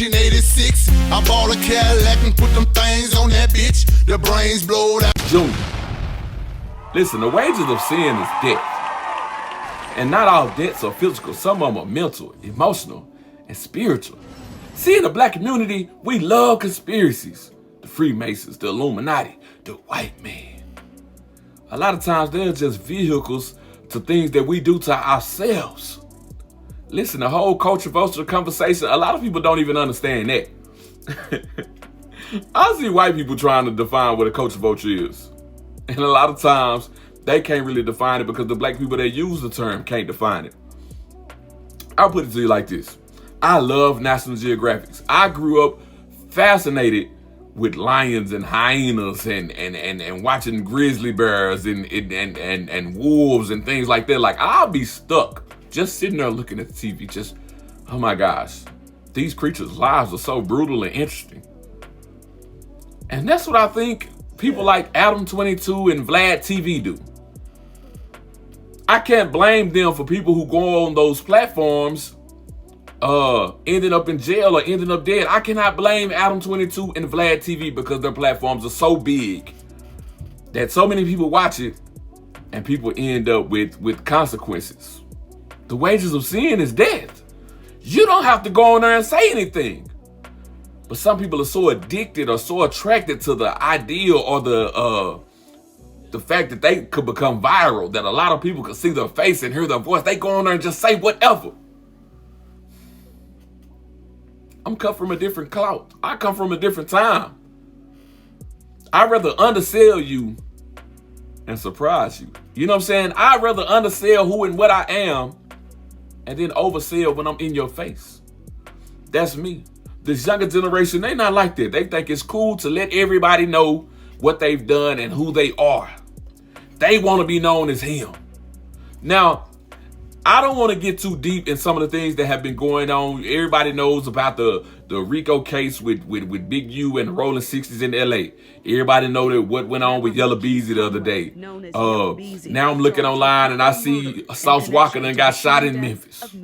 1986, I bought a Cadillac and put them things on that bitch. The brains blowed out. Junior, listen, the wages of sin is death. And not all debts are physical. Some of them are mental, emotional, and spiritual. See, in the black community, we love conspiracies. The Freemasons, the Illuminati, the white man. A lot of times they're just vehicles to things that we do to ourselves. Listen, the whole controversial conversation, a lot of people don't even understand that. I see white people trying to define what a culture vulture is. And a lot of times, they can't really define it because the black people that use the term can't define it. I'll put it to you like this. I love National Geographics. I grew up fascinated with lions and hyenas and watching grizzly bears and wolves and things like that. Like, I'll be stuck just sitting there looking at the TV, just, oh my gosh, these creatures' lives are so brutal and interesting. And that's what I think people like Adam 22 and Vlad TV do. I can't blame them for people who go on those platforms ending up in jail or ending up dead. I cannot blame Adam 22 and Vlad TV because their platforms are so big that so many people watch it and people end up with consequences. The wages of sin is death. You don't have to go on there and say anything. But some people are so addicted or so attracted to the idea or the fact that they could become viral, that a lot of people could see their face and hear their voice. They go on there and just say whatever. I'm cut from a different cloth. I come from a different time. I'd rather undersell you and surprise you. You know what I'm saying? I'd rather undersell who and what I am and then oversell when I'm in your face. That's me. This younger generation, they not like that. They think it's cool to let everybody know what they've done and who they are. They want to be known as him. Now, I don't want to get too deep in some of the things that have been going on. Everybody knows about the Rico case with Big U and the Rolling 60s in LA. Everybody know that what went on with Yellow Beezy the other day. Now I'm looking online and I see Sauce Walker done got shot in Memphis.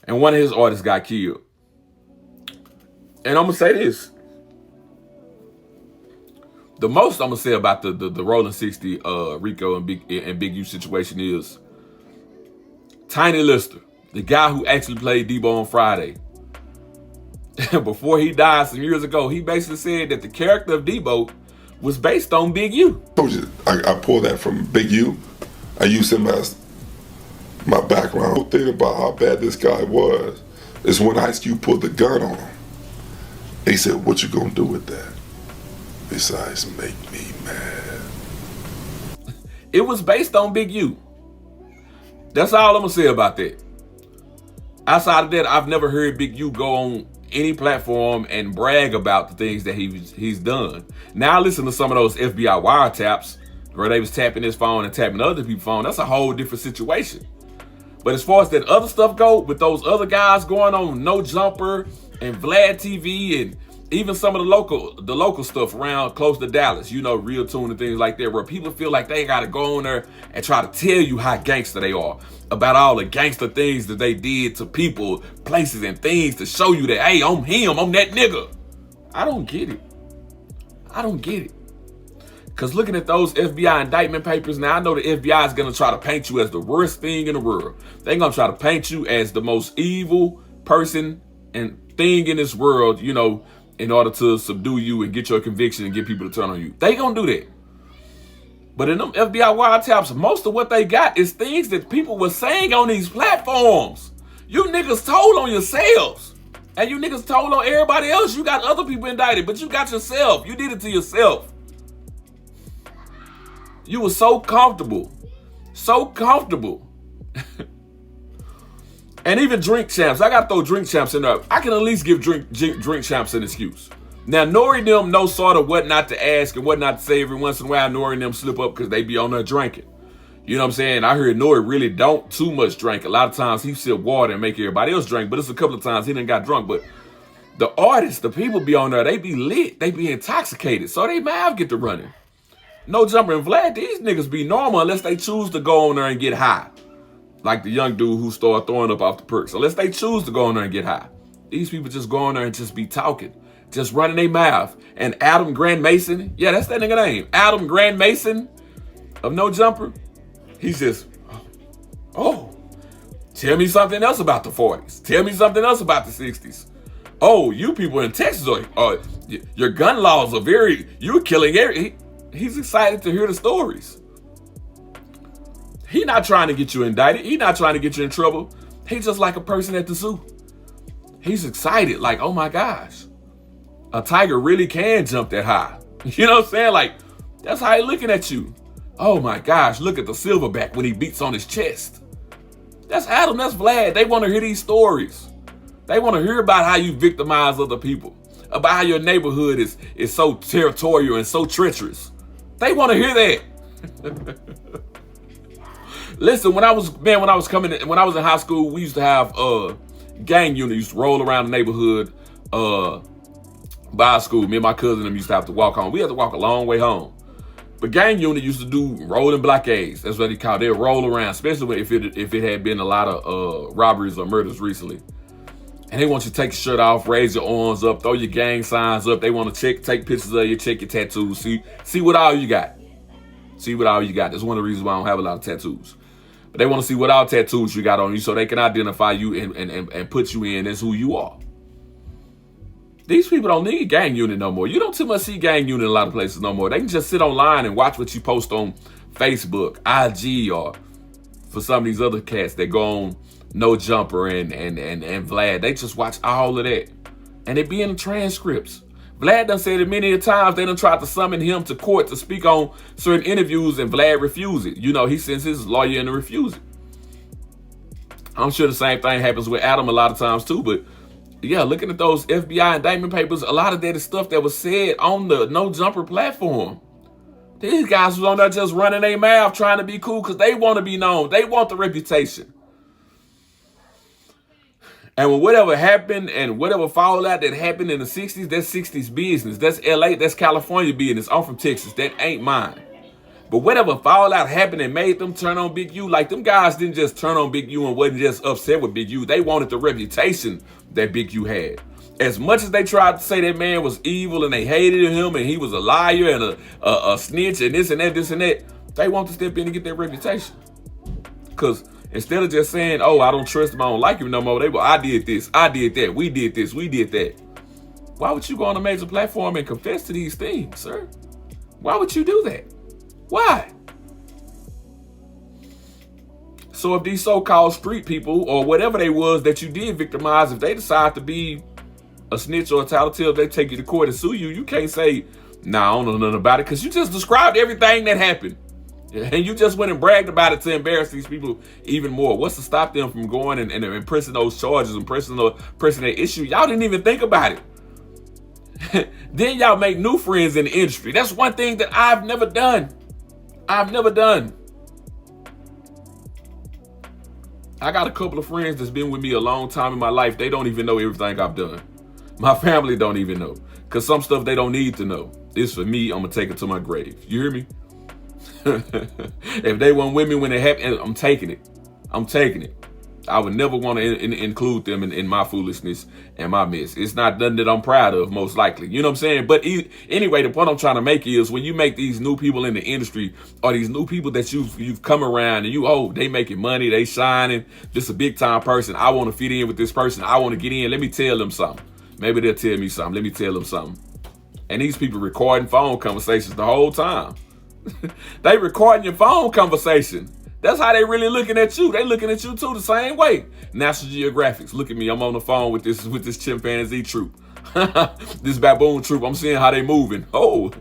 And one of his artists got killed. And I'm going to say this. The most I'm going to say about the Rolling 60 Rico and Big U situation is Tiny Lister, the guy who actually played Debo on Friday. Before he died some years ago, he basically said that the character of Debo was based on Big U. I told you, I pulled that from Big U. I used him as my background. The thing about how bad this guy was is when Ice Cube pulled the gun on him, he said, "What you gonna do with that? Besides make me mad." It was based on Big U. That's all I'm gonna say about that. Outside of that, I've never heard Big U go on any platform and brag about the things that he's done. Now I listen to some of those FBI wiretaps where they was tapping his phone and tapping other people's phone. That's a whole different situation. But as far as that other stuff go, with those other guys going on No Jumper and Vlad TV and even some of the local stuff around close to Dallas, you know, Real Tune and things like that, where people feel like they gotta go on there and try to tell you how gangster they are, about all the gangster things that they did to people, places, and things to show you that, hey, I'm him, I'm that nigga. I don't get it. I don't get it. Because looking at those FBI indictment papers, now I know the FBI is going to try to paint you as the worst thing in the world. They're going to try to paint you as the most evil person and thing in this world, you know, in order to subdue you and get your conviction and get people to turn on you. They going to do that. But in them FBI wiretaps, most of what they got is things that people were saying on these platforms. You niggas told on yourselves. And you niggas told on everybody else. You got other people indicted, but you got yourself. You did it to yourself. You were so comfortable. So comfortable. And even Drink Champs. I got to throw Drink Champs in there. I can at least give Drink Champs an excuse. Now, Nori and them know sort of what not to ask and what not to say. Every once in a while, Nori and them slip up because they be on there drinking. You know what I'm saying? I heard Nori really don't too much drink. A lot of times he sip water and make everybody else drink, but it's a couple of times he done got drunk. But the artists, the people be on there, they be lit. They be intoxicated. So they mouth get to running. No Jumper and Vlad, these niggas be normal unless they choose to go on there and get high. Like the young dude who started throwing up off the perks. Unless they choose to go on there and get high. These people just go on there and just be talking, just running their mouth. And Adam Grant Mason, yeah, that's that nigga name. Adam Grant Mason of No Jumper. He's just, oh, tell me something else about the 40s. Tell me something else about the 60s. Oh, you people in Texas, your gun laws are you're killing he's excited to hear the stories. He not trying to get you indicted. He not trying to get you in trouble. He's just like a person at the zoo. He's excited, like, oh my gosh, a tiger really can jump that high. You know what I'm saying? Like, that's how he looking at you. Oh my gosh, look at the silverback when he beats on his chest. That's Adam, that's Vlad. They want to hear these stories. They want to hear about how you victimize other people, about how your neighborhood is so territorial and so treacherous. They want to hear that. Listen, when I was in high school, we used to have gang unit used to roll around the neighborhood by school. Me and my cousin and them used to have to walk home. We had to walk a long way home. But gang unit used to do rolling blockades. That's what they call it. They'd roll around, especially if it had been a lot of robberies or murders recently. And they want you to take your shirt off, raise your arms up, throw your gang signs up. They want to take pictures of you, check your tattoos, see what all you got. See what all you got. That's one of the reasons why I don't have a lot of tattoos. But they want to see what all tattoos you got on you so they can identify you and put you in as who you are. These people don't need gang unit no more. You don't too much see gang unit in a lot of places no more. They can just sit online and watch what you post on Facebook, IG, or for some of these other cats that go on No Jumper and Vlad. They just watch all of that. And it be in the transcripts. Vlad done said it many times. They done tried to summon him to court to speak on certain interviews, and Vlad refused it. You know, he sends his lawyer in to refuse it. I'm sure the same thing happens with Adam a lot of times too, but yeah, looking at those FBI indictment papers, a lot of that is stuff that was said on the No Jumper platform. These guys was on there just running their mouth trying to be cool because they want to be known. They want the reputation. And when whatever happened and whatever fallout that happened in the 60s, that's 60s business. That's LA, that's California business. I'm from Texas. That ain't mine. But whatever fallout happened and made them turn on Big U, like them guys didn't just turn on Big U and wasn't just upset with Big U. They wanted the reputation that Big U had. As much as they tried to say that man was evil and they hated him and he was a liar and a snitch and this and that, they want to step in and get their reputation. Because instead of just saying, oh, I don't trust him, I don't like him no more, they were, I did this, I did that, we did this, we did that. Why would you go on a major platform and confess to these things, sir? Why would you do that? Why? So if these so-called street people or whatever they was that you did victimize, if they decide to be a snitch or a tattletale, they take you to court and sue you, you can't say, nah, I don't know nothing about it, because you just described everything that happened. And you just went and bragged about it to embarrass these people even more. What's to stop them from going and pressing those charges and pressing that issue? Y'all didn't even think about it. Then y'all make new friends in the industry. That's one thing that I've never done. I got a couple of friends that's been with me a long time in my life. They don't even know everything I've done. My family don't even know. Because some stuff they don't need to know. It's for me. I'm going to take it to my grave. You hear me? If they weren't with me when it happened, I'm taking it. I would never want to include them in my foolishness and my mess. It's not nothing that I'm proud of, most likely. You know what I'm saying? But anyway, the point I'm trying to make is when you make these new people in the industry or these new people that you've come around and they making money, they shining, just a big time person. I want to fit in with this person. I want to get in. Let me tell them something. Maybe they'll tell me something. Let me tell them something. And these people recording phone conversations the whole time. They recording your phone conversation. That's how they really looking at you. They looking at you too the same way. National Geographic. Look at me. I'm on the phone with this chimpanzee troop. This baboon troop. I'm seeing how they moving. Oh,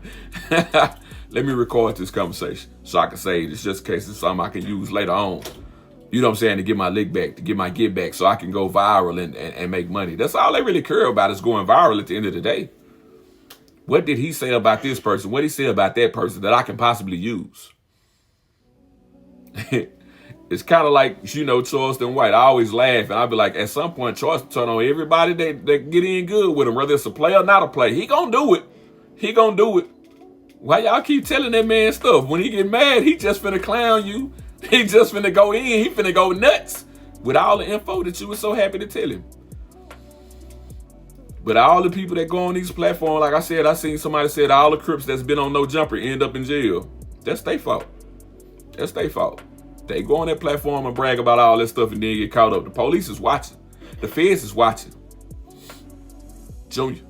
let me record this conversation so I can say this just in case it's something I can use later on. You know what I'm saying? To get my lick back, to get my get back so I can go viral and make money. That's all they really care about is going viral at the end of the day. What did he say about this person? What did he say about that person that I can possibly use? It's kind of like, Charleston White. I always laugh, and I'll be like, at some point, Charleston turn on everybody that get in good with him, whether it's a play or not a play. He gonna do it. Why y'all keep telling that man stuff? When he get mad, he just finna clown you. He just finna go in. He finna go nuts with all the info that you were so happy to tell him. But all the people that go on these platforms, like I said, I seen somebody said all the Crips that's been on No Jumper end up in jail. That's their fault. That's their fault. They go on that platform and brag about all that stuff and then get caught up. The police is watching. The feds is watching. Junior.